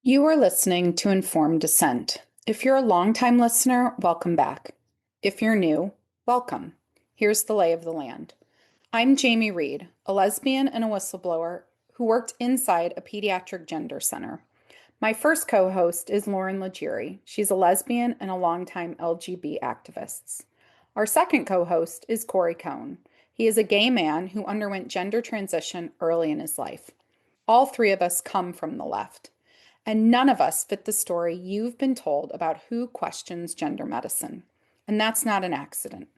You are listening to Informed Dissent. If you're a longtime listener, welcome back. If you're new, welcome. Here's the lay of the land. I'm Jamie Reed, a lesbian and a whistleblower who worked inside a pediatric gender center. My first co-host is Lauren Legere. She's a lesbian and a longtime LGBT activist. Our second co-host is Corey Cohn. He is a gay man who underwent gender transition early in his life. All three of us come from the left. And none of us fit the story you've been told about who questions gender medicine. And that's not an accident.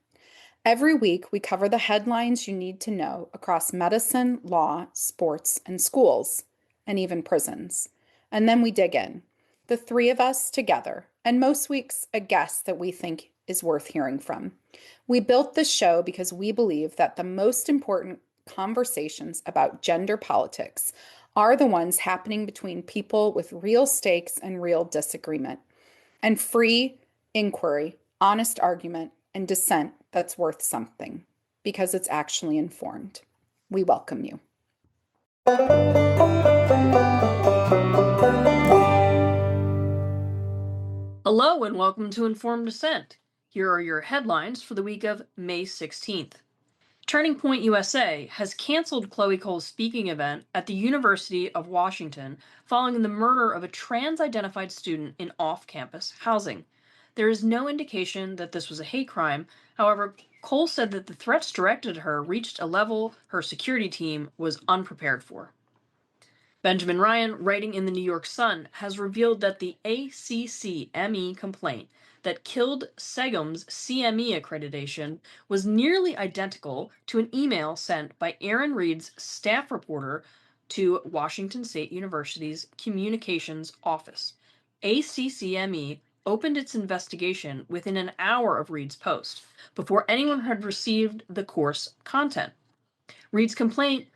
Every week, we cover the headlines you need to know across medicine, law, sports, and schools, and even prisons. And then we dig in, the three of us together, and most weeks, a guest that we think is worth hearing from. We built this show because we believe that the most important conversations about gender politics are the ones happening between people with real stakes and real disagreement, and free inquiry, honest argument, and dissent that's worth something because it's actually informed. We welcome you. Hello and welcome to Informed Dissent. Here are your headlines for the week of May 16th. Turning Point USA has canceled Chloe Cole's speaking event at the University of Washington following the murder of a trans-identified student in off-campus housing. There is no indication that this was a hate crime. However, Cole said that the threats directed at her reached a level her security team was unprepared for. Benjamin Ryan, writing in the New York Sun, has revealed that the ACCME complaint that killed Segum's CME accreditation was nearly identical to an email sent by Aaron Reed's staff reporter to Washington State University's Communications Office. ACCME opened its investigation within an hour of Reed's post, before anyone had received the course content. Reed's complaint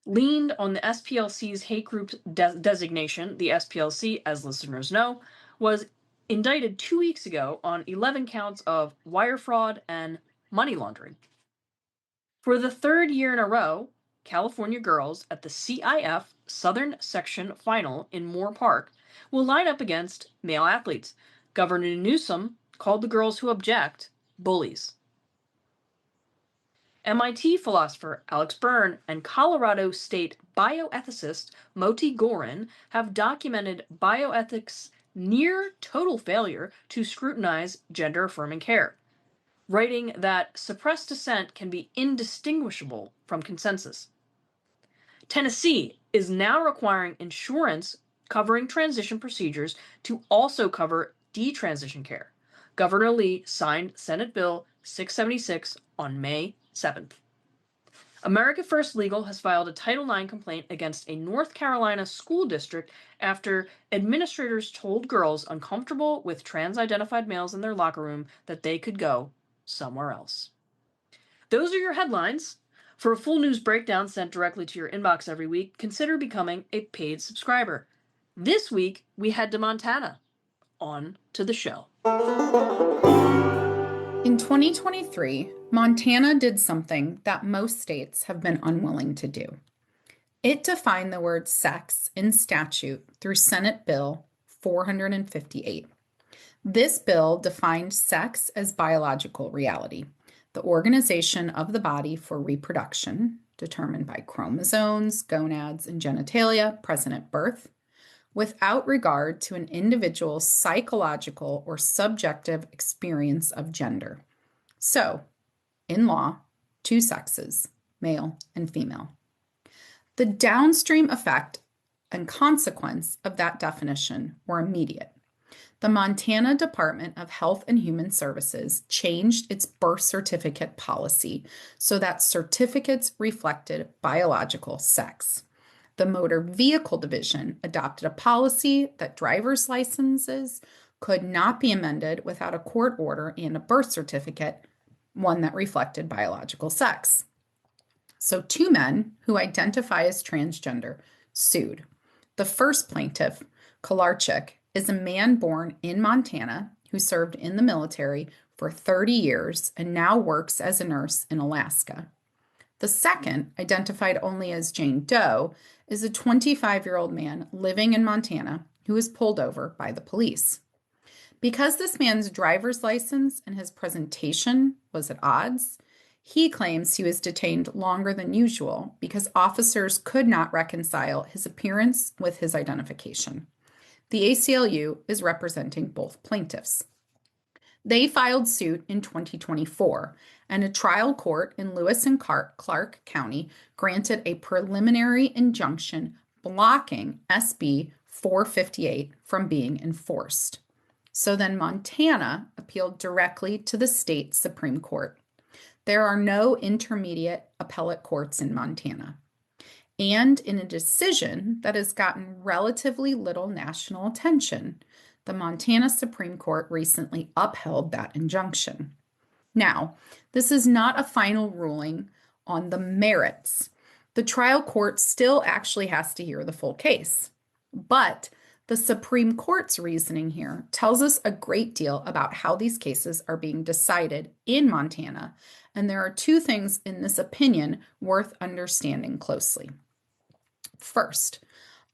leaned on the SPLC's hate group designation. The SPLC, as listeners know, was indicted 2 weeks ago on 11 counts of wire fraud and money laundering. For the third year in a row, California girls at the CIF Southern Section Final in Moore Park will line up against male athletes. Governor Newsom called the girls who object bullies. MIT philosopher Alex Byrne and Colorado State bioethicist Moti Gorin have documented bioethics' near total failure to scrutinize gender-affirming care, writing that suppressed dissent can be indistinguishable from consensus. Tennessee is now requiring insurance covering transition procedures to also cover detransition care. Governor Lee signed Senate Bill 676 on May 7th. America First Legal has filed a Title IX complaint against a North Carolina school district after administrators told girls uncomfortable with trans-identified males in their locker room that they could go somewhere else. Those are your headlines. For a full news breakdown sent directly to your inbox every week, consider becoming a paid subscriber. This week, we head to Montana. On to the show. In 2023, Montana did something that most states have been unwilling to do. It defined the word sex in statute through Senate Bill 458. This bill defined sex as biological reality, the organization of the body for reproduction, determined by chromosomes, gonads, and genitalia present at birth, without regard to an individual's psychological or subjective experience of gender. So, in law, two sexes, male and female. The downstream effect and consequence of that definition were immediate. The Montana Department of Health and Human Services changed its birth certificate policy so that certificates reflected biological sex. The Motor Vehicle Division adopted a policy that driver's licenses could not be amended without a court order and a birth certificate, one that reflected biological sex. So two men who identify as transgender sued. The first plaintiff, Kolarchik, is a man born in Montana who served in the military for 30 years and now works as a nurse in Alaska. The second, identified only as Jane Doe, is a 25-year-old man living in Montana who was pulled over by the police. Because this man's driver's license and his presentation was at odds, he claims he was detained longer than usual because officers could not reconcile his appearance with his identification. The ACLU is representing both plaintiffs. They filed suit in 2024, and a trial court in Lewis and Clark County granted a preliminary injunction blocking SB 458 from being enforced. So then Montana appealed directly to the state Supreme Court. There are no intermediate appellate courts in Montana. And in a decision that has gotten relatively little national attention, the Montana Supreme Court recently upheld that injunction. Now, this is not a final ruling on the merits. The trial court still actually has to hear the full case. But the Supreme Court's reasoning here tells us a great deal about how these cases are being decided in Montana, and there are two things in this opinion worth understanding closely. First,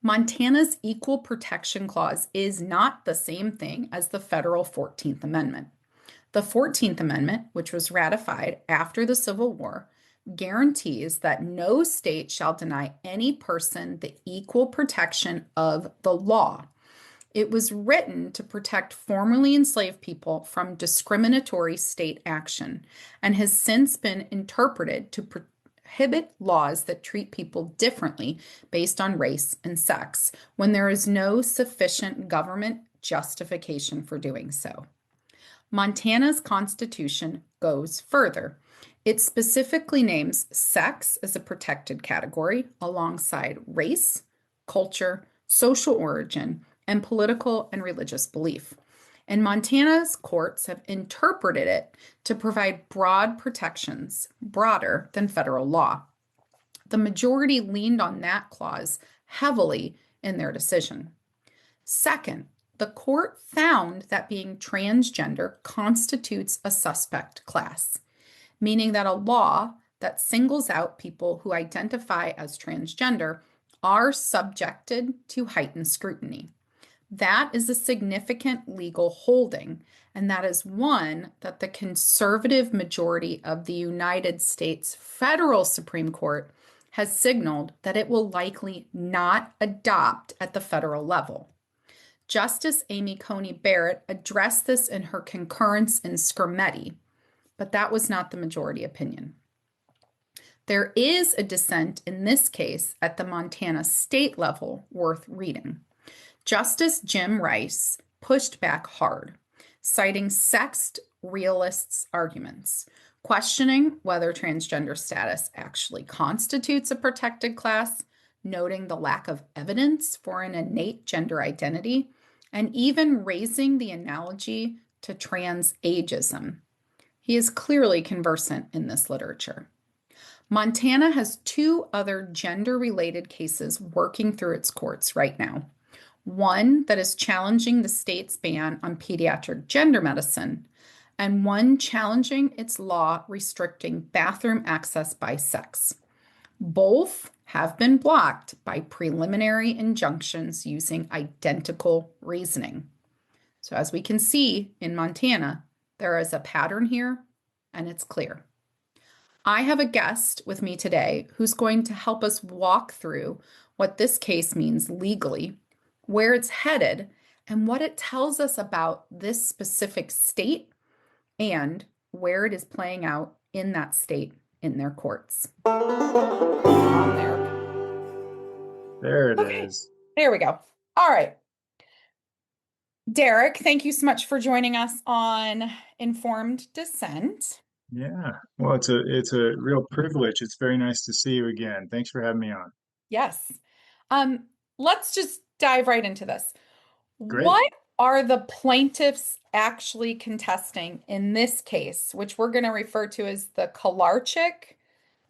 Montana's Equal Protection Clause is not the same thing as the federal 14th Amendment. The 14th Amendment, which was ratified after the Civil War, guarantees that no state shall deny any person the equal protection of the law. It was written to protect formerly enslaved people from discriminatory state action and has since been interpreted to prohibit laws that treat people differently based on race and sex when there is no sufficient government justification for doing so. Montana's Constitution goes further. It specifically names sex as a protected category alongside race, culture, social origin, and political and religious belief. And Montana's courts have interpreted it to provide broad protections, broader than federal law. The majority leaned on that clause heavily in their decision. Second, the court found that being transgender constitutes a suspect class, meaning that a law that singles out people who identify as transgender are subjected to heightened scrutiny. That is a significant legal holding, and that is one that the conservative majority of the United States federal Supreme Court has signaled that it will likely not adopt at the federal level. Justice Amy Coney Barrett addressed this in her concurrence in Scarametti, but that was not the majority opinion. There is a dissent in this case at the Montana state level worth reading. Justice Jim Rice pushed back hard, citing sex-realists' arguments, questioning whether transgender status actually constitutes a protected class, noting the lack of evidence for an innate gender identity, and even raising the analogy to trans ageism. He is clearly conversant in this literature. Montana has two other gender-related cases working through its courts right now. One that is challenging the state's ban on pediatric gender medicine, and one challenging its law restricting bathroom access by sex. Both have been blocked by preliminary injunctions using identical reasoning. So as we can see in Montana, there is a pattern here, and it's clear. I have a guest with me today who's going to help us walk through what this case means legally, where it's headed, and what it tells us about this specific state and where it is playing out in that state in their courts. On There it Okay, is. there we go. All right. Derek, thank you so much for joining us on Informed Dissent. Yeah. Well, it's a real privilege. It's very nice to see you again. Thanks for having me on. Yes. Um, let's just dive right into this. Great. What are the plaintiffs actually contesting in this case, which we're going to refer to as the Kolarczyk?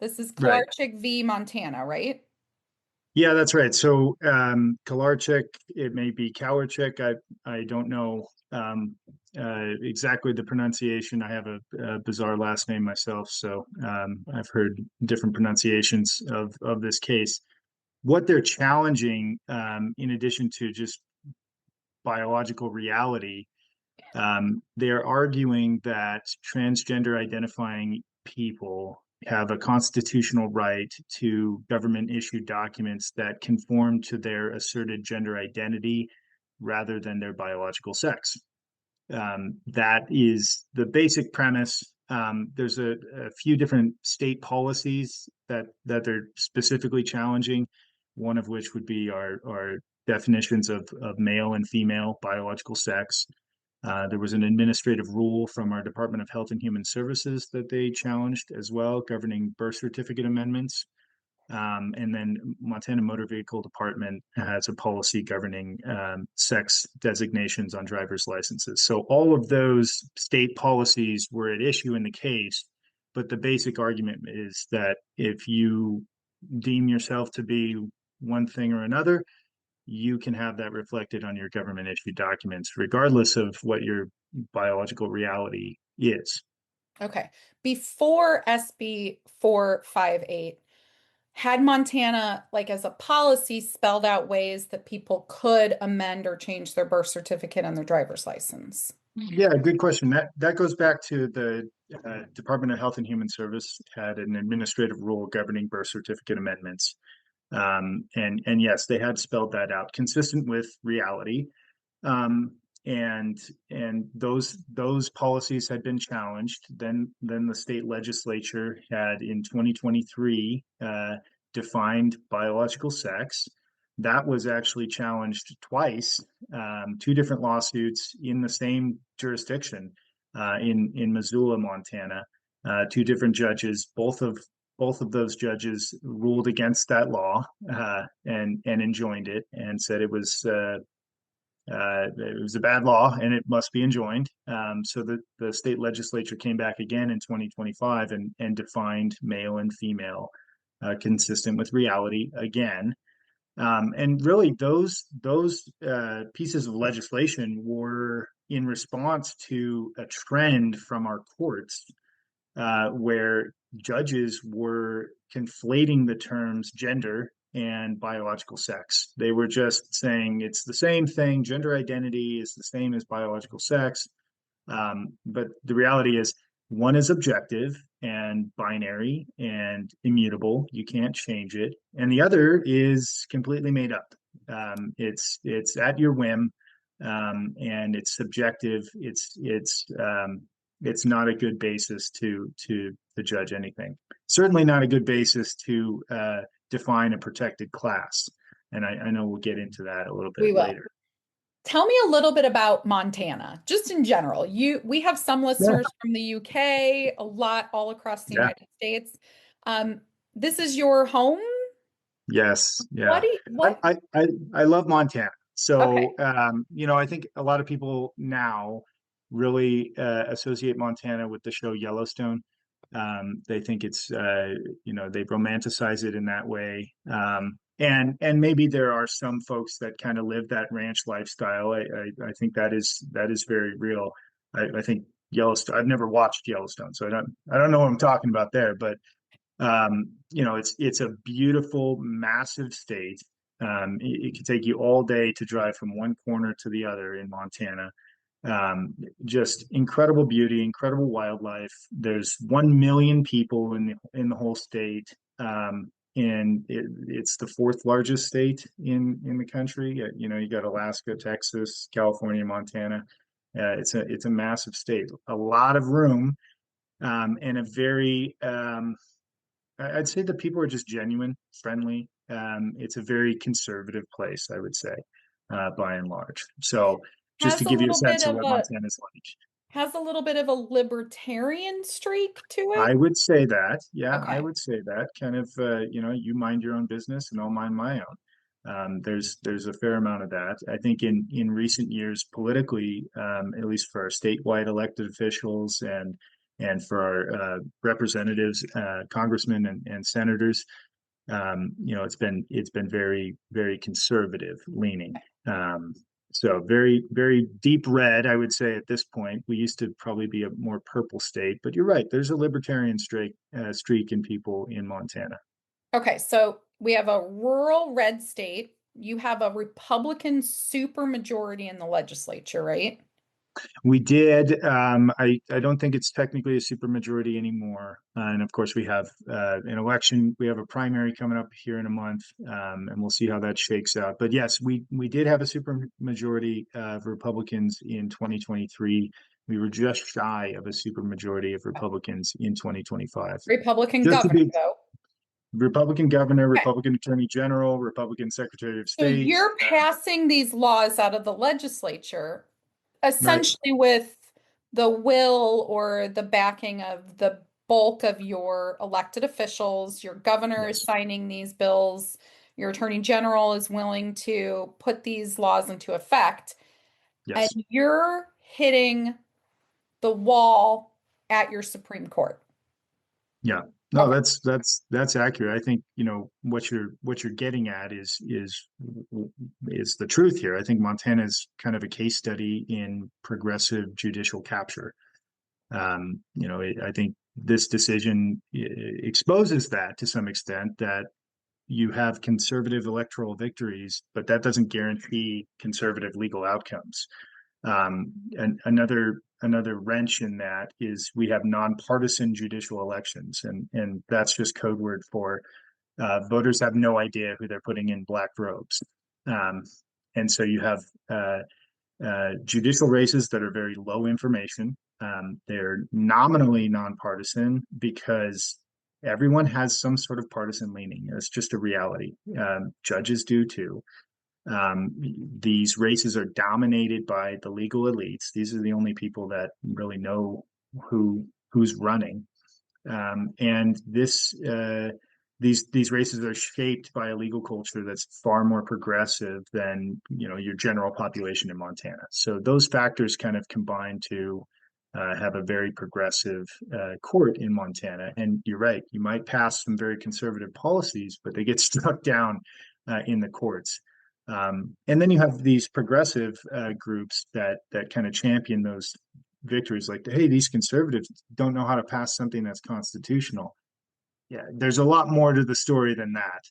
This is Right. Kolarczyk v. Montana, right? Yeah, that's right. So Kolarczyk, it may be Kowarczyk. I don't know exactly the pronunciation. I have a bizarre last name myself, so I've heard different pronunciations of this case. What they're challenging, in addition to just biological reality, they're arguing that transgender identifying people have a constitutional right to government issued documents that conform to their asserted gender identity rather than their biological sex. That is the basic premise. There's a few different state policies that they're specifically challenging, one of which would be our definitions of male and female biological sex. There was an administrative rule from our Department of Health and Human Services that they challenged as well, governing birth certificate amendments. And then Montana Motor Vehicle Department has a policy governing sex designations on driver's licenses. So all of those state policies were at issue in the case, but the basic argument is that if you deem yourself to be one thing or another, you can have that reflected on your government issued documents, regardless of what your biological reality is. Okay. Before SB 458, had Montana, like as a policy, spelled out ways that people could amend or change their birth certificate and their driver's license? Yeah, good question. That goes back to the Department of Health and Human Service had an administrative rule governing birth certificate amendments. And yes, they had spelled that out consistent with reality. Um, and those policies had been challenged. Then the state legislature had in 2023 defined biological sex. That was actually challenged twice, two different lawsuits in the same jurisdiction, in Missoula, Montana. Two different judges, both of those judges ruled against that law, and enjoined it and said it was a bad law and it must be enjoined. So the state legislature came back again in 2025 and defined male and female, consistent with reality again. And really, those pieces of legislation were in response to a trend from our courts, where judges were conflating the terms gender and biological sex. They were just saying it's the same thing. Gender identity is the same as biological sex. But the reality is, one is objective and binary and immutable. You can't change it. And the other is completely made up. It's at your whim, and it's subjective. It's not a good basis to judge anything. Certainly not a good basis to define a protected class. And I know we'll get into that a little bit We will. later. Tell me a little bit about Montana, just in general. We have some Yeah, listeners from the UK, a lot all across the yeah, United States. Um, this is your home? yes, What yeah. do you, I what? I I, I love Montana. Okay. So I think a lot of people now really associate Montana with the show Yellowstone. They think it's they romanticize it in that way. And maybe there are some folks that kind of live that ranch lifestyle. I think that is very real. I think Yellowstone. I've never watched Yellowstone, so I don't know what I'm talking about there. But it's a beautiful, massive state. It can take you all day to drive from one corner to the other in Montana. Just incredible beauty, incredible wildlife. There's 1 million people in the whole state, and it's the fourth largest state in the country. You got Alaska, Texas, California, Montana. It's a massive state, a lot of room, and a very I'd say the people are just genuine, friendly. It's a very conservative place, I would say, by and large. So, just to Has a give you a little bit sense of of what a Montana's like, has a little bit of a libertarian streak to it. I would say that. Yeah, I Okay. would say that. Kind of, you mind your own business, and I'll mind my own. There's a fair amount of that. I think in recent years, politically, at least for our statewide elected officials and for our representatives, congressmen and senators. It's been very, very conservative leaning. So very, very deep red, I would say at this point. We used to probably be a more purple state, but you're right. There's a libertarian streak in people in Montana. Okay, so we have a rural red state. You have a Republican supermajority in the legislature, right? We did. I don't think it's technically a supermajority anymore. And of course, we have an election. We have a primary coming up here in a month, and we'll see how that shakes out. But yes, we did have a supermajority of Republicans in 2023. We were just shy of a supermajority of Republicans in 2025. Republican Just to governor, be though. Republican governor, Okay. Republican attorney general, Republican secretary of So state. you're passing these laws out of the legislature Right. essentially with the will or the backing of the bulk of your elected officials. Your governor is Yes. signing these bills. Your attorney general is willing to put these laws into effect. And Yes. you're hitting the wall at your Supreme Court. Yeah. No, Okay. that's accurate. I think, what you're getting at is the truth here. I think Montana is kind of a case study in progressive judicial capture. I think this decision exposes that to some extent, that you have conservative electoral victories, but that doesn't guarantee conservative legal outcomes. And another wrench in that is we have nonpartisan judicial elections, and that's just code word for voters have no idea who they're putting in black robes. Um, and so you have judicial races that are very low information. They're nominally nonpartisan because everyone has some sort of partisan leaning. It's just a reality. Judges do too. Um, these races are dominated by the legal elites. These are the only people that really know who's running. And these races are shaped by a legal culture that's far more progressive than your general population in Montana. So those factors kind of combine to have a very progressive court in Montana. And you're right, you might pass some very conservative policies, but they get struck down in the courts. And then you have these progressive groups that kind of champion those victories, like, hey, these conservatives don't know how to pass something that's constitutional. Yeah, there's a lot more to the story than that,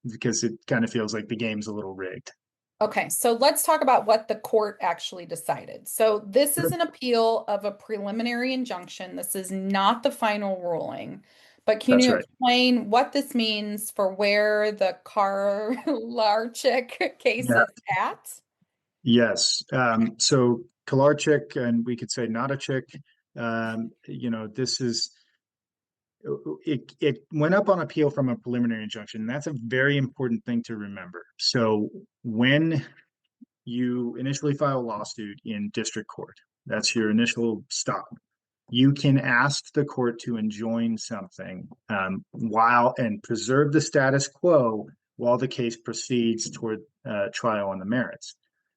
because it kind of feels like the game's a little rigged. Okay, so let's talk about what the court actually decided. So this is Sure. an appeal of a preliminary injunction. This is not the final ruling. But can That's you right. explain what this means for where the Larchick case Yeah. is at? Yes. So Kalarchik, and we could say not a chick. This is it went up on appeal from a preliminary injunction. And that's a very important thing to remember. So when you initially file a lawsuit in district court, that's your initial stop. You can ask the court to enjoin something, while and preserve the status quo while the case proceeds toward trial on the merits.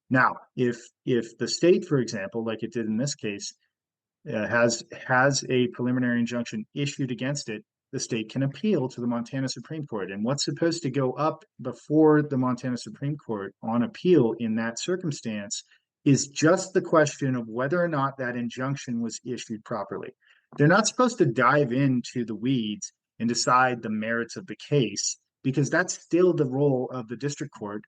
Now, if the state, for example, like it did in this case, has a preliminary injunction issued against it, the state can appeal to the Montana Supreme Court. And what's supposed to go up before the Montana Supreme Court on appeal in that circumstance is just the question of whether or not that injunction was issued properly. They're not supposed to dive into the weeds and decide the merits of the case, because that's still the role of the district court,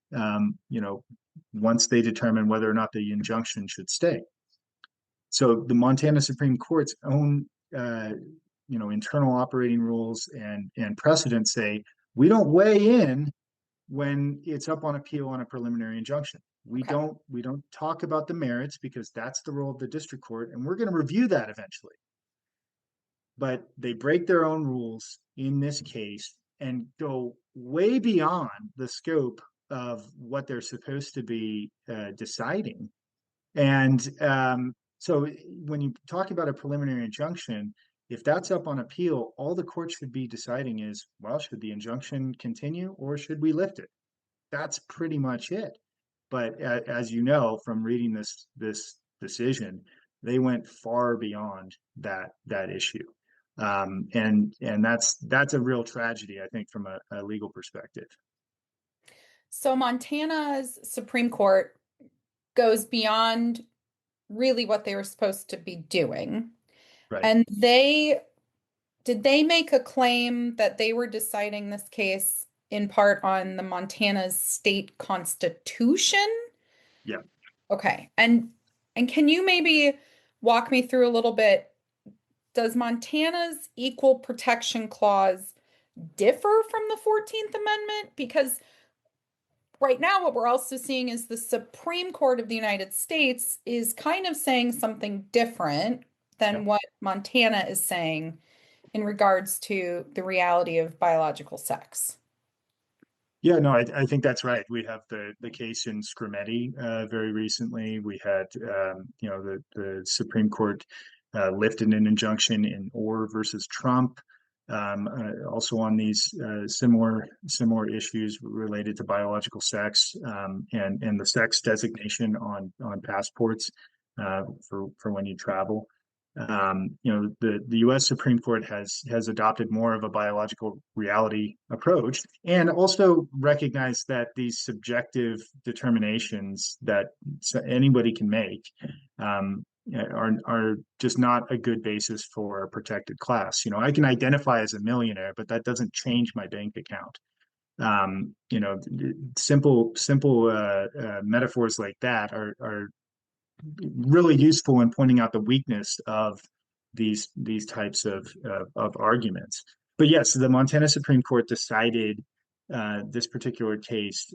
once they determine whether or not the injunction should stay. So the Montana Supreme Court's own, internal operating rules and precedents say we don't weigh in when it's up on appeal on a preliminary injunction. Okay. We don't talk about the merits, because that's the role of the district court, and we're going to review that eventually. But they break their own rules in this case and go way beyond the scope of what they're supposed to be deciding. And so when you talk about a preliminary injunction, if that's up on appeal, all the court should be deciding is, well, should the injunction continue or should we lift it? That's pretty much it. But as you know from reading this decision, they went far beyond that issue. And that's a real tragedy, I think, from a legal perspective. So Montana's Supreme Court goes beyond really what they were supposed to be doing. Right. And did they make a claim that they were deciding this case in part on the Montana's state constitution? Yeah. Okay. And can you maybe walk me through a little bit? Does Montana's equal protection clause differ from the 14th Amendment? Because right now, what we're also seeing is the Supreme Court of the United States is kind of saying something different Yeah. than what Montana is saying in regards to the reality of biological sex. Yeah, no, I think that's right. We have the case in Scrimeti very recently. We had the Supreme Court lifted an injunction in Orr versus Trump, also on these similar issues related to biological sex, and the sex designation on passports for when you travel. The U.S. Supreme Court has adopted more of a biological reality approach, and also recognized that these subjective determinations that anybody can make are just not a good basis for a protected class. I can identify as a millionaire, but that doesn't change my bank account. Simple metaphors like that are really useful in pointing out the weakness of these types of arguments. But yes, the Montana Supreme Court decided this particular case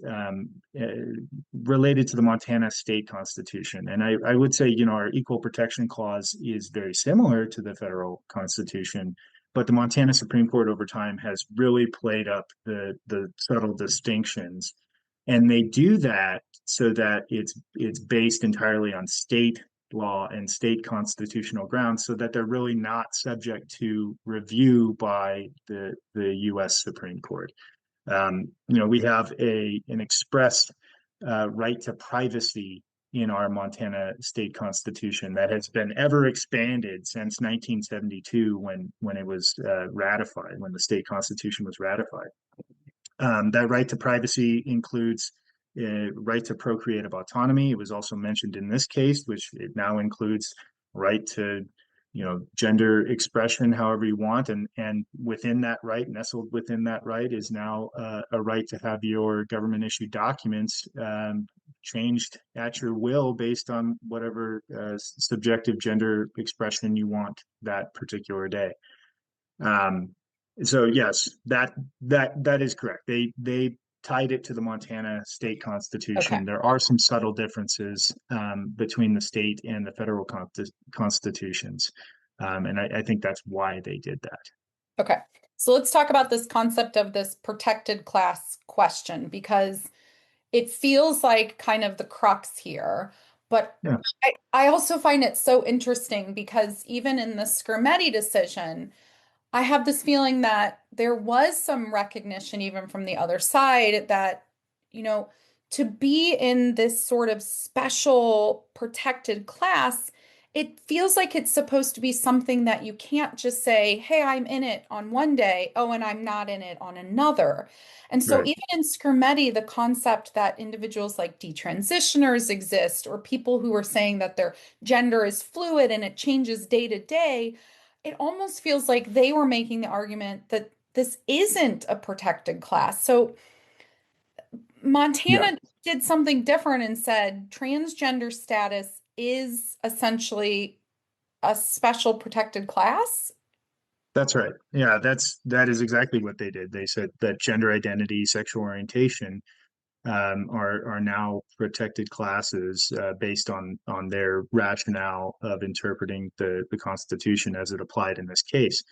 related to the Montana state constitution. And I would say, our equal protection clause is very similar to the federal constitution, but the Montana Supreme Court over time has really played up the subtle distinctions. And they do that so that it's based entirely on state law and state constitutional grounds, so that they're really not subject to review by the U.S. Supreme Court. We have an express right to privacy in our Montana state constitution that has been ever expanded since 1972, when it was ratified, when the state constitution was ratified. That right to privacy includes right to procreative autonomy. It was also mentioned in this case, which it now includes right to gender expression however you want, and within that right, nestled within that right, is now a right to have your government issued documents changed at your will based on whatever subjective gender expression you want that particular day. So yes, that is correct. They tied it to the Montana state constitution. Okay. There are some subtle differences between the state and the federal constitutions, and I think that's why they did that. Okay. So let's talk about this concept of this protected class question, because it feels like kind of the crux here. But Yeah. I also find it so interesting because even in the Scrimeti decision, I have this feeling that there was some recognition, even from the other side, that, you know, to be in this sort of special protected class, it feels like it's supposed to be something that you can't just say, hey, I'm in it on one day, oh, and I'm not in it on another. And so, Right. even in Scrimeti, the concept that individuals like detransitioners exist, or people who are saying that their gender is fluid and it changes day to day, it almost feels like they were making the argument that this isn't a protected class. So Yeah. Montana did something different and said transgender status is essentially a special protected class. That's right. Yeah, that is exactly what they did. They said that gender identity, sexual orientation are now protected classes based on their rationale of interpreting the Constitution as it applied in this case.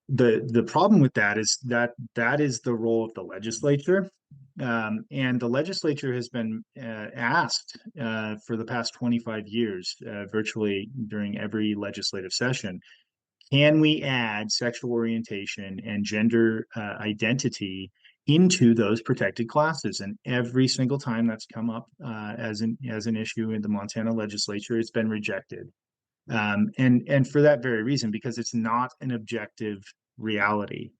The problem with that is that is the role of the legislature, and the legislature has been asked for the past 25 years, virtually during every legislative session, can we add sexual orientation and gender identity into those protected classes? And every single time that's come up as an issue in the Montana legislature, it's been rejected. And for that very reason, because it's not an objective reality.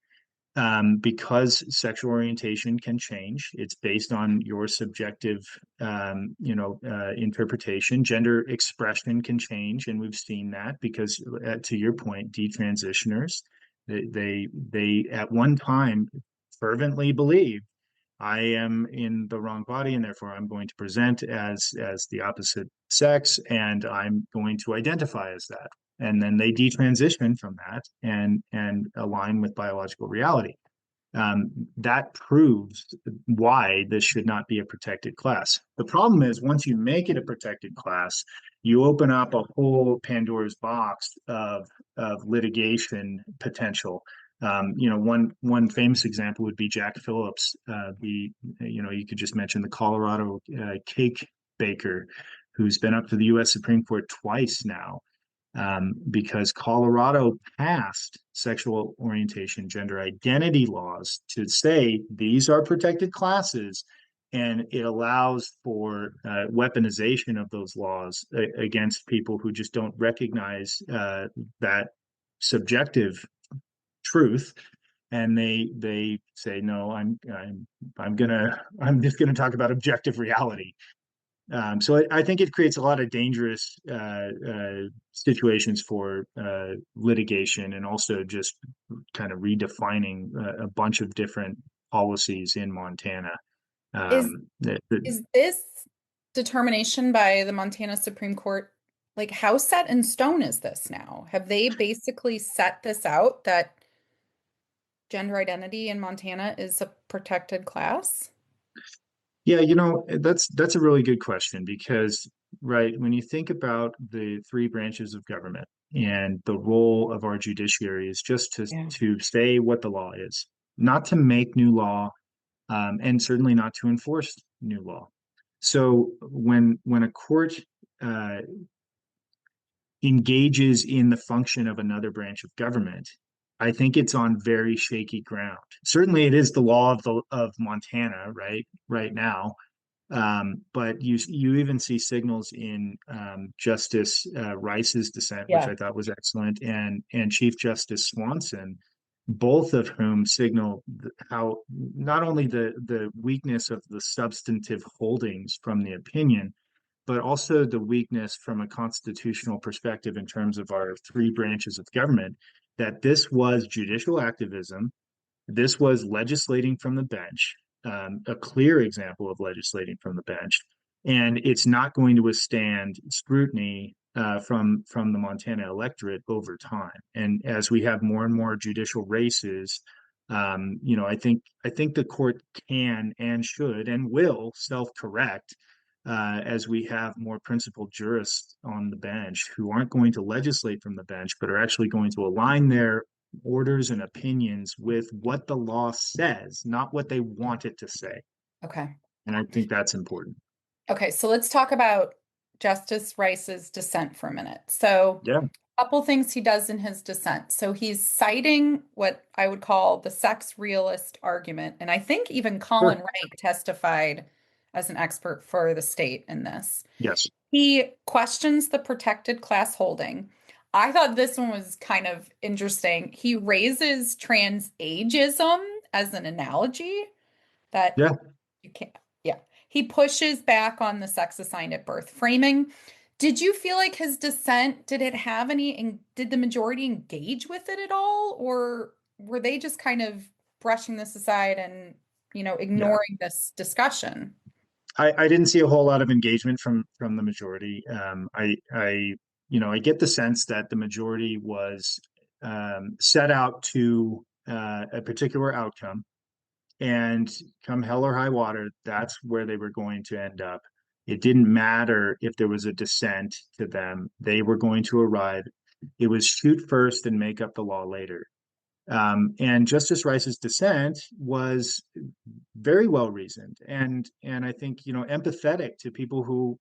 Because sexual orientation can change. It's based on your subjective, interpretation. Gender expression can change, and we've seen that because, to your point, detransitioners, they at one time fervently believed I am in the wrong body, and therefore I'm going to present as the opposite sex, and I'm going to identify as that. And then they detransition from that and align with biological reality. That proves why this should not be a protected class. The problem is once you make it a protected class, you open up a whole Pandora's box of litigation potential. One famous example would be Jack Phillips. You could just mention the Colorado cake baker, who's been up to the U.S. Supreme Court twice now, because Colorado passed sexual orientation, gender identity laws to say these are protected classes, and it allows for weaponization of those laws against people who just don't recognize that subjective truth, and they say no, I'm just gonna talk about objective reality. So I think it creates a lot of dangerous situations for litigation, and also just kind of redefining a bunch of different policies in Montana. Is Um, is this determination by the Montana Supreme Court, like how set in stone is this now? Have they basically set this out that gender identity in Montana is a protected class? yeah, that's a really good question because, right, when you think about the three branches of government and the role of our judiciary is just Yeah. to say what the law is, not to make new law, and certainly not to enforce new law. So when a court uh, engages in the function of another branch of government, I think it's on very shaky ground. Certainly, it is the law of Montana, right now. But you even see signals in Justice Rice's dissent, which Yeah. I thought was excellent, and Chief Justice Swanson, both of whom signal how not only the weakness of the substantive holdings from the opinion, but also the weakness from a constitutional perspective in terms of our three branches of government, that this was judicial activism, this was legislating from the bench, a clear example of legislating from the bench, and it's not going to withstand scrutiny from the Montana electorate over time. And as we have more and more judicial races, I think the court can and should and will self-correct as we have more principled jurists on the bench who aren't going to legislate from the bench, but are actually going to align their orders and opinions with what the law says, not what they want it to say. Okay. And I think that's important. Okay, so let's talk about Justice Rice's dissent for a minute. So, Yeah, a couple things he does in his dissent. So, he's citing what I would call the sex realist argument. And I think even Colin sure. Wright testified as an expert for the state in this. Yes. He questions the protected class holding. I thought this one was kind of interesting. He raises trans ageism as an analogy that Yeah. you can't, yeah. He pushes back on the sex assigned at birth framing. Did you feel like his dissent, did it have any, did the majority engage with it at all? Or were they just kind of brushing this aside and, Yeah. ignoring this discussion? I didn't see a whole lot of engagement from the majority. I get the sense that the majority was set out to a particular outcome, and come hell or high water, that's where they were going to end up. It didn't matter if there was a dissent to them; they were going to arrive. It was shoot first and make up the law later. And Justice Rice's dissent was very well reasoned, and I think empathetic to people who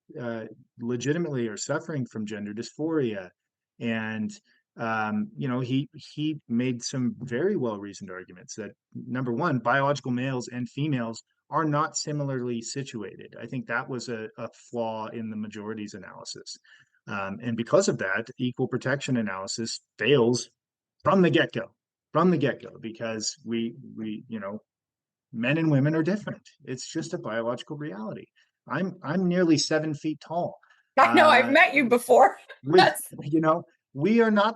legitimately are suffering from gender dysphoria, and he made some very well reasoned arguments that, number one, biological males and females are not similarly situated. I think that was a flaw in the majority's analysis. And because of that, equal protection analysis fails from the get-go, because men and women are different. It's just a biological reality. I'm nearly 7 feet tall. I know I've Uh, met you before. we, That's we're not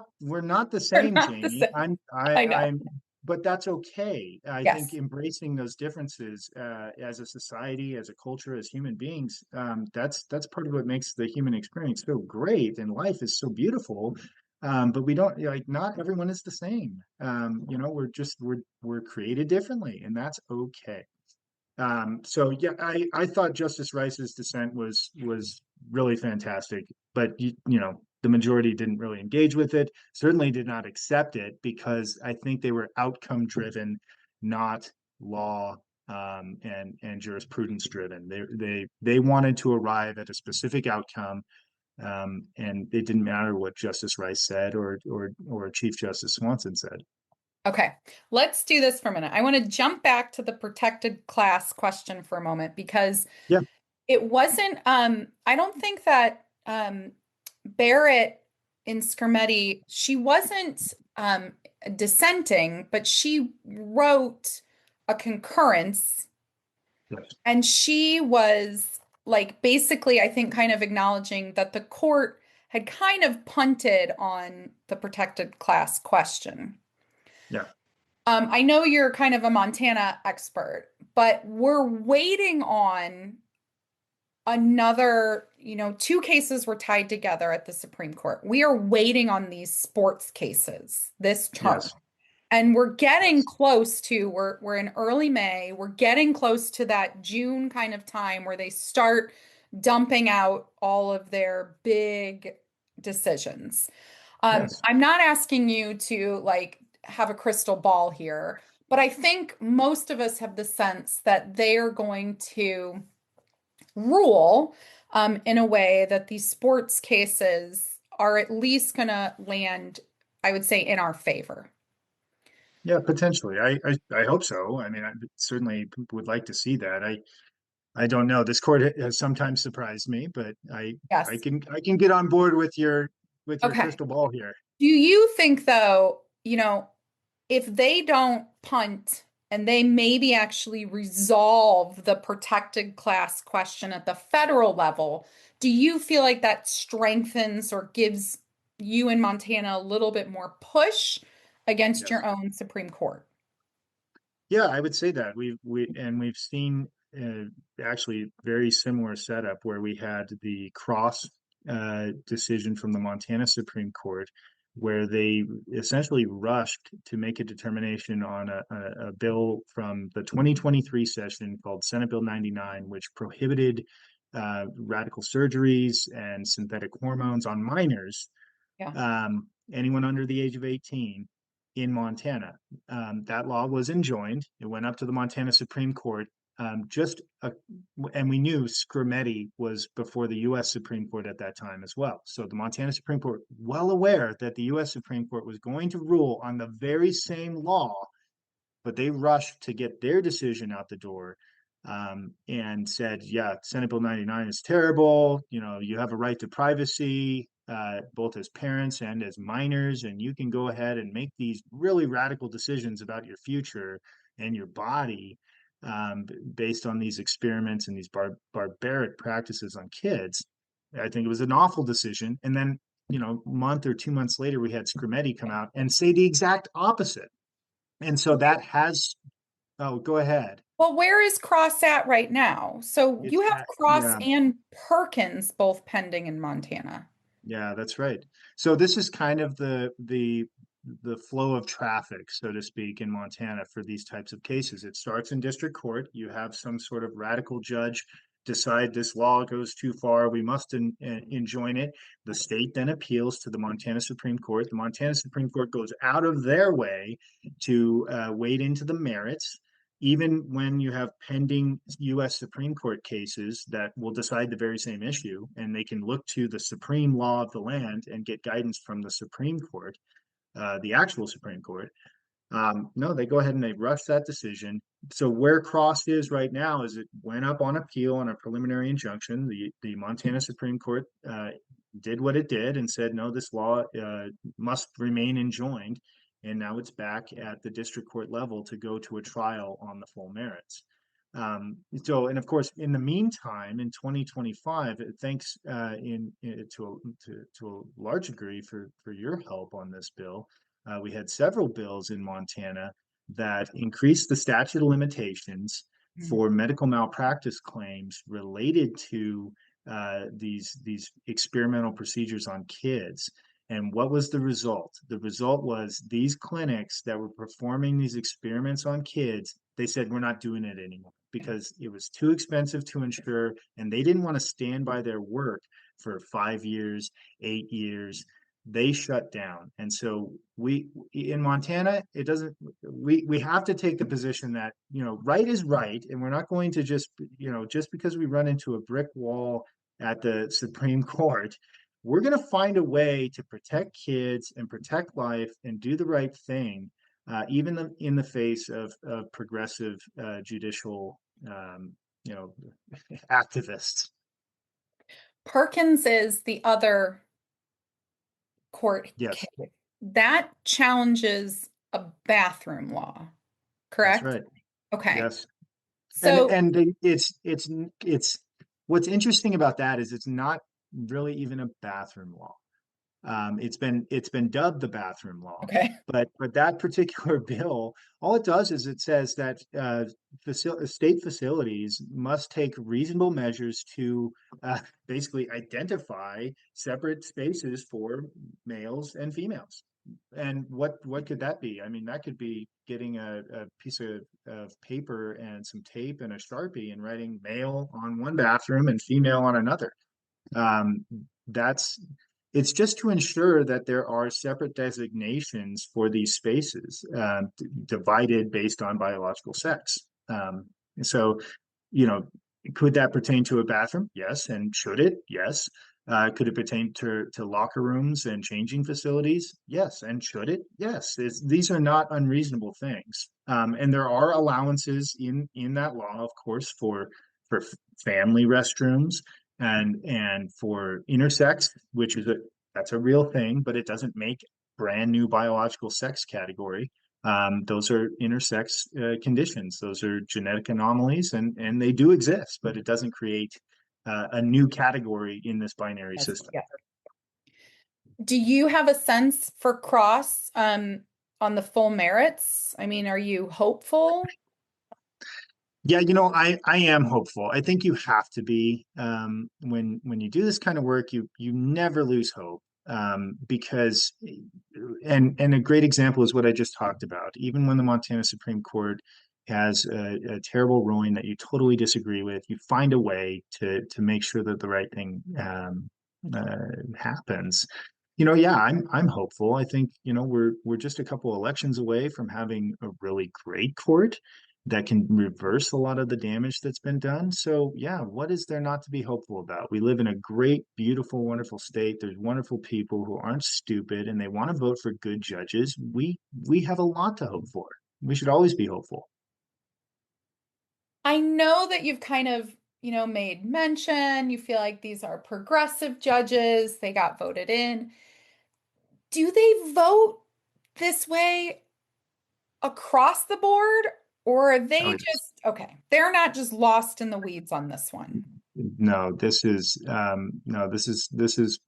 the They're same, not the Jamie. same. I know. But that's okay. I think Yes. embracing those differences as a society, as a culture, as human beings, that's part of what makes the human experience so great, and life is so beautiful. But we don't like not everyone is the same. We're created differently, and that's okay. So yeah, I thought Justice Rice's dissent was really fantastic, but the majority didn't really engage with it. Certainly did not accept it because I think they were outcome driven, not law and jurisprudence driven. They wanted to arrive at a specific outcome, and it didn't matter what Justice Rice said or Chief Justice Swanson said. Okay, let's do this for a minute. I want to jump back to the protected class question for a moment because Yeah. it wasn't, I don't think that Barrett in Scarametti, she wasn't dissenting, but she wrote a concurrence Yes. and she was like basically, I think, kind of acknowledging that the court had kind of punted on the protected class question. Yeah. I know you're kind of a Montana expert, but we're waiting on another, two cases were tied together at the Supreme Court. We are waiting on these sports cases this term. Yes. And we're getting Yes. close to, we're in early May, we're getting close to that June kind of time where they start dumping out all of their big decisions. Yes. I'm not asking you to like have a crystal ball here, but I think most of us have the sense that they are going to rule in a way that these sports cases are at least going to land, I would say, in our favor. Yeah, potentially. I hope so. I mean, I certainly would like to see that. I don't know. This court has sometimes surprised me, but I Yes. can I can get on board with your Okay. crystal ball here. Do you think, though, if they don't punt and they maybe actually resolve the protected class question at the federal level, do you feel like that strengthens or gives you in Montana a little bit more push against Yes. your own Supreme Court? Yeah, I would say that we've seen actually very similar setup where we had the cross decision from the Montana Supreme Court, where they essentially rushed to make a determination on a bill from the 2023 session called Senate Bill 99, which prohibited radical surgeries and synthetic hormones on minors, Yeah. anyone under the age of 18 in Montana. That law was enjoined. It went up to the Montana Supreme Court. And we knew Scarametti was before the U.S. Supreme Court at that time as well. So the Montana Supreme Court, well aware that the U.S. Supreme Court was going to rule on the very same law, but they rushed to get their decision out the door, and said, yeah, Senate Bill 99 is terrible. You have a right to privacy, both as parents and as minors, and you can go ahead and make these really radical decisions about your future and your body, based on these experiments and these barbaric practices on kids. I think it was an awful decision. And then, a month or 2 months later, we had Scarametti come out and say the exact opposite. And so that has, oh, go ahead. Well, where is Cross at right now? So you It's have at, Cross yeah, and Perkins both pending in Montana. yeah, that's right. So this is kind of the flow of traffic, so to speak, in Montana for these types of cases. It starts in district court. You have some sort of radical judge decide this law goes too far. We must enjoin it. The state then appeals to the Montana Supreme Court. The Montana Supreme Court goes out of their way to wade into the merits, even when you have pending U.S. Supreme Court cases that will decide the very same issue, and they can look to the supreme law of the land and get guidance from the Supreme Court, the actual Supreme Court. No, they go ahead and they rush that decision. So where Cross is right now is it went up on appeal on a preliminary injunction. The Montana Supreme Court did what it did and said, no, this law must remain enjoined. And now it's back at the district court level to go to a trial on the full merits. And of course, in the meantime, in 2025, thanks to a large degree for your help on this bill, we had several bills in Montana that increased the statute of limitations for medical malpractice claims related to these experimental procedures on kids. And what was the result? The result was these clinics that were performing these experiments on kids, they said, we're not doing it anymore because it was too expensive to insure, and they didn't want to stand by their work for 5 years, 8 years. They shut down. And so we in Montana, it doesn't we have to take the position that, right is right, and we're not going to just because we run into a brick wall at the Supreme Court, we're going to find a way to protect kids and protect life and do the right thing, even in the face of progressive judicial, activists. Perkins is the other court Yes, case. That challenges a bathroom law, that's correct? right. Okay. Yes. So, It's what's interesting about that is it's not really even a bathroom law. It's been dubbed the bathroom law, okay. but that particular bill, all it does is it says that state facilities must take reasonable measures to basically identify separate spaces for males and females. And what could that be? I mean, that could be getting a piece of paper and some tape and a Sharpie and writing male on one bathroom and female on another. Um, that's it's just to ensure that there are separate designations for these spaces, divided based on biological sex. So, you know, could that pertain to a bathroom? Yes. And should it? Yes. Could it pertain to locker rooms and changing facilities? Yes. And should it? Yes. These are not unreasonable things. And there are allowances in that law, of course, for family restrooms and for intersex, which is that's a real thing, but it doesn't make brand new biological sex category. Those are intersex conditions. Those are genetic anomalies, and they do exist, but it doesn't create a new category in this binary system. Yeah. Do you have a sense for cross on the full merits? I mean, are you hopeful? Yeah, I am hopeful. I think you have to be, when you do this kind of work, you never lose hope, because and a great example is what I just talked about. Even when the Montana Supreme Court has a terrible ruling that you totally disagree with, you find a way to make sure that the right thing happens. Yeah, I'm hopeful. I think, we're just a couple elections away from having a really great court that can reverse a lot of the damage that's been done. So yeah, what is there not to be hopeful about? We live in a great, beautiful, wonderful state. There's wonderful people who aren't stupid and they want to vote for good judges. We have a lot to hope for. We should always be hopeful. I know that you've kind of, made mention, you feel like these are progressive judges, they got voted in. Do they vote this way across the board, or are Oh, they yes. just okay? They're not just lost in the weeds on this one. No, this is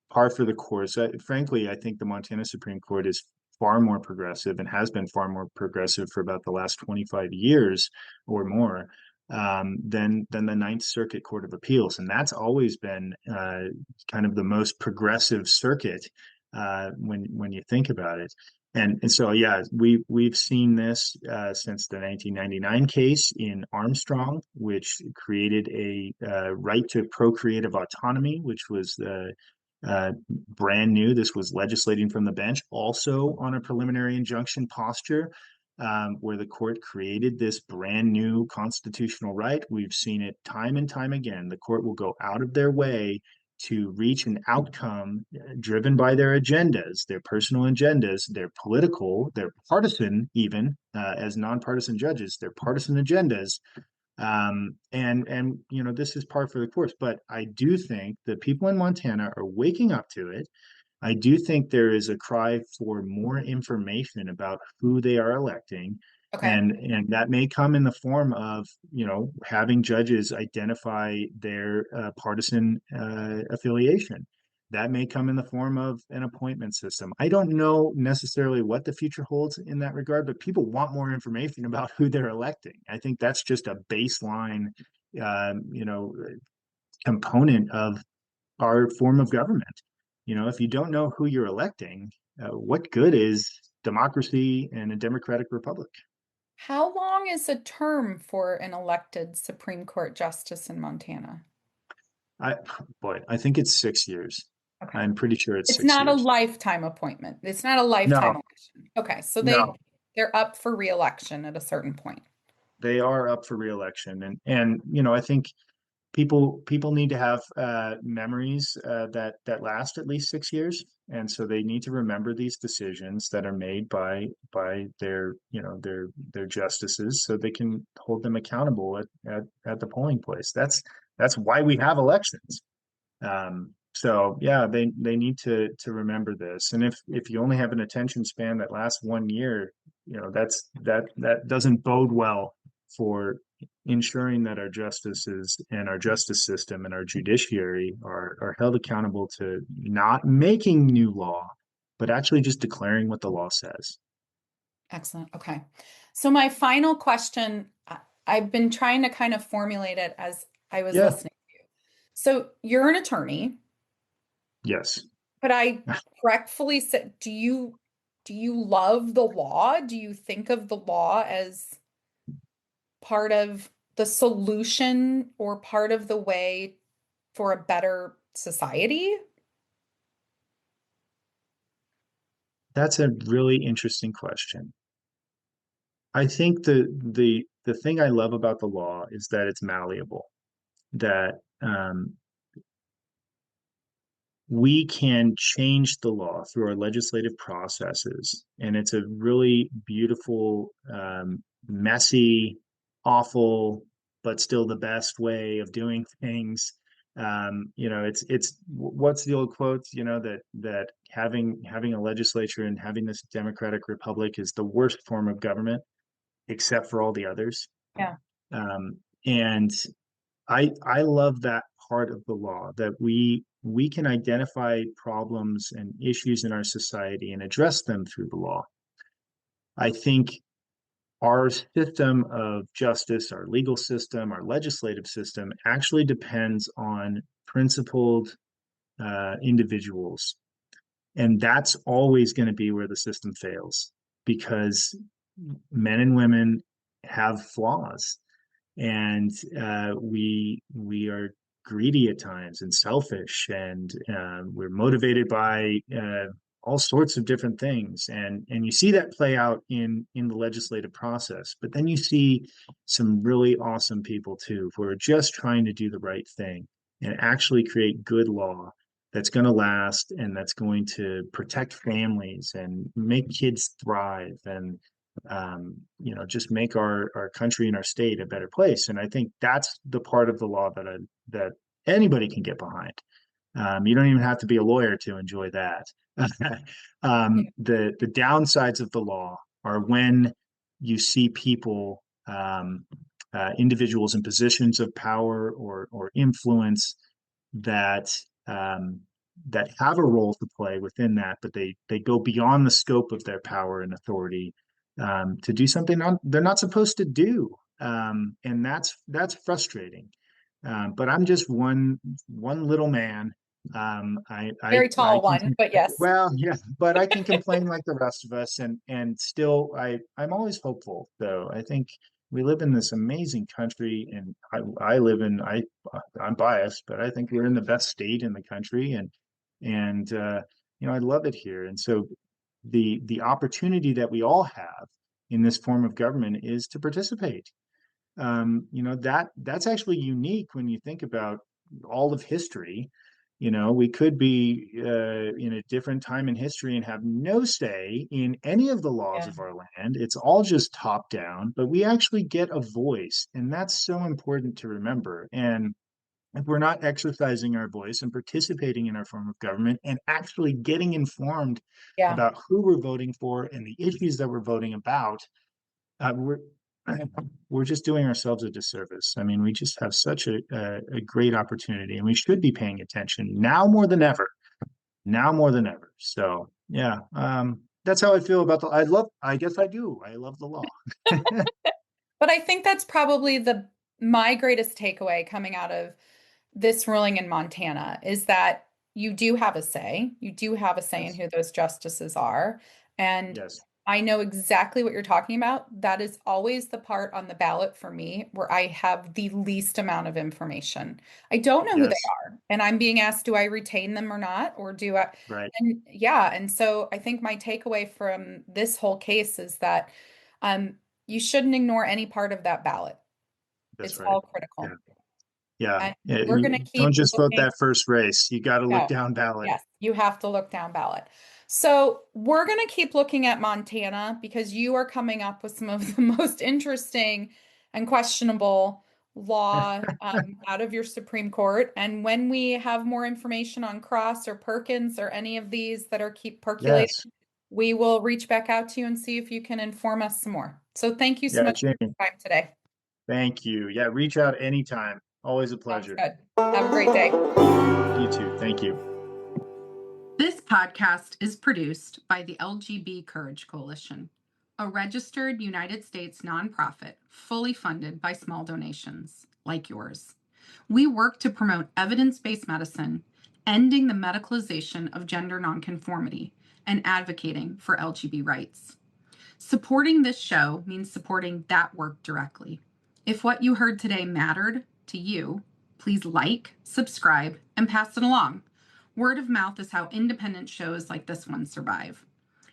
par for the course. Frankly, I think the Montana Supreme Court is far more progressive and has been far more progressive for about the last 25 years or more, than the Ninth Circuit Court of Appeals, and that's always been kind of the most progressive circuit when you think about it. And so, yeah, we've seen this since the 1999 case in Armstrong, which created a right to procreative autonomy, which was brand new. This was legislating from the bench, also on a preliminary injunction posture, where the court created this brand new constitutional right. We've seen it time and time again. The court will go out of their way to reach an outcome driven by their agendas, their personal agendas, their political, their partisan, even as nonpartisan judges, their partisan agendas, And this is par for the course, but I do think that people in Montana are waking up to it. I do think there is a cry for more information about who they are electing. Okay. And that may come in the form of, having judges identify their partisan affiliation. That may come in the form of an appointment system. I don't know necessarily what the future holds in that regard, but people want more information about who they're electing. I think that's just a baseline, you know, component of our form of government. If you don't know who you're electing, what good is democracy and a democratic republic? How long is a term for an elected Supreme Court justice in Montana? I, boy, I think it's 6 years. Okay. I'm pretty sure it's It's six not a years. lifetime appointment. It's not a lifetime No, election. Okay, so no, they're up for reelection at a certain point. they are up for reelection, and I think people need to have memories that last at least 6 years, and so they need to remember these decisions that are made by their justices, so they can hold them accountable at the polling place. That's why we have elections. So yeah, they need to remember this. And if you only have an attention span that lasts 1 year, that doesn't bode well for ensuring that our justices and our justice system and our judiciary are held accountable to not making new law, but actually just declaring what the law says. Excellent. Okay. So my final question, I've been trying to kind of formulate it as I was Yeah. listening to you. So you're an attorney. Yes. But I correctly said, do you love the law? Do you think of the law as part of the solution or part of the way for a better society? That's a really interesting question. I think the thing I love about the law is that it's malleable, that we can change the law through our legislative processes. And it's a really beautiful, messy, awful, but still the best way of doing things. It's what's the old quote, that having a legislature and having this democratic republic is the worst form of government, except for all the others. Yeah. And I love that part of the law, that we can identify problems and issues in our society and address them through the law. I think our system of justice, our legal system, our legislative system actually depends on principled individuals. And that's always going to be where the system fails, because men and women have flaws, and we are greedy at times and selfish, and we're motivated by all sorts of different things, and you see that play out in the legislative process. But then you see some really awesome people too, who are just trying to do the right thing and actually create good law that's going to last, and that's going to protect families and make kids thrive, and just make our country and our state a better place. And I think that's the part of the law that anybody can get behind. You don't even have to be a lawyer to enjoy that. The downsides of the law are when you see people, individuals in positions of power or influence, that um, that have a role to play within that, but they go beyond the scope of their power and authority, to do something they're not supposed to do, and that's frustrating. But I'm just one little man. Very I tall can, one, but yes. well, yeah, but I can complain like the rest of us, and still I'm always hopeful, though. I think we live in this amazing country, and I live in I'm biased, but I think we're in the best state in the country, and I love it here. And so the opportunity that we all have in this form of government is to participate. That's actually unique when you think about all of history. We could be in a different time in history and have no say in any of the laws Yeah. of our land. It's all just top down, but we actually get a voice. And that's so important to remember. And if we're not exercising our voice and participating in our form of government and actually getting informed Yeah. about who we're voting for and the issues that we're voting about, we're we're just doing ourselves a disservice. I mean, we just have such a great opportunity, and we should be paying attention now more than ever. Now more than ever. So yeah, that's how I feel about the. I guess I do. I love the law. But I think that's probably my greatest takeaway coming out of this ruling in Montana is that you do have a say. You do have a say in Yes. who those justices are. And Yes. I know exactly what you're talking about. That is always the part on the ballot for me where I have the least amount of information. I don't know who they Yes. are. And I'm being asked, do I retain them or not? Or do I? Right. And yeah. And so I think my takeaway from this whole case is that um, you shouldn't ignore any part of that ballot. That's It's right. all Yeah. critical. Yeah. And Yeah, we're going to don't keep just vote looking. that first race. You got to look Yeah. down ballot. Yes, you have to look down ballot. So we're going to keep looking at Montana because you are coming up with some of the most interesting and questionable law out of your Supreme Court. And when we have more information on Cross or Perkins or any of these that are keep percolating, Yes. we will reach back out to you and see if you can inform us some more. So thank you so Yeah, much for Jamie. your time today. Thank you. Yeah, reach out anytime. Always a Sounds pleasure. good. Have a great day. You too. Thank you. This podcast is produced by the LGB Courage Coalition, a registered United States nonprofit fully funded by small donations like yours. We work to promote evidence-based medicine, ending the medicalization of gender nonconformity, and advocating for LGB rights. Supporting this show means supporting that work directly. If what you heard today mattered to you, please like, subscribe, and pass it along. Word of mouth is how independent shows like this one survive.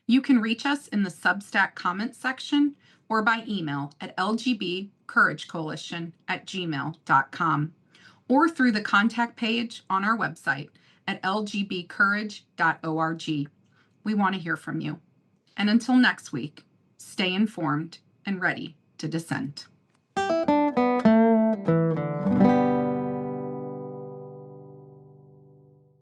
You can reach us in the Substack comments section or by email at lgbcouragecoalition@gmail.com or through the contact page on our website at lgbcourage.org. We want to hear from you. And until next week, stay informed and ready to dissent.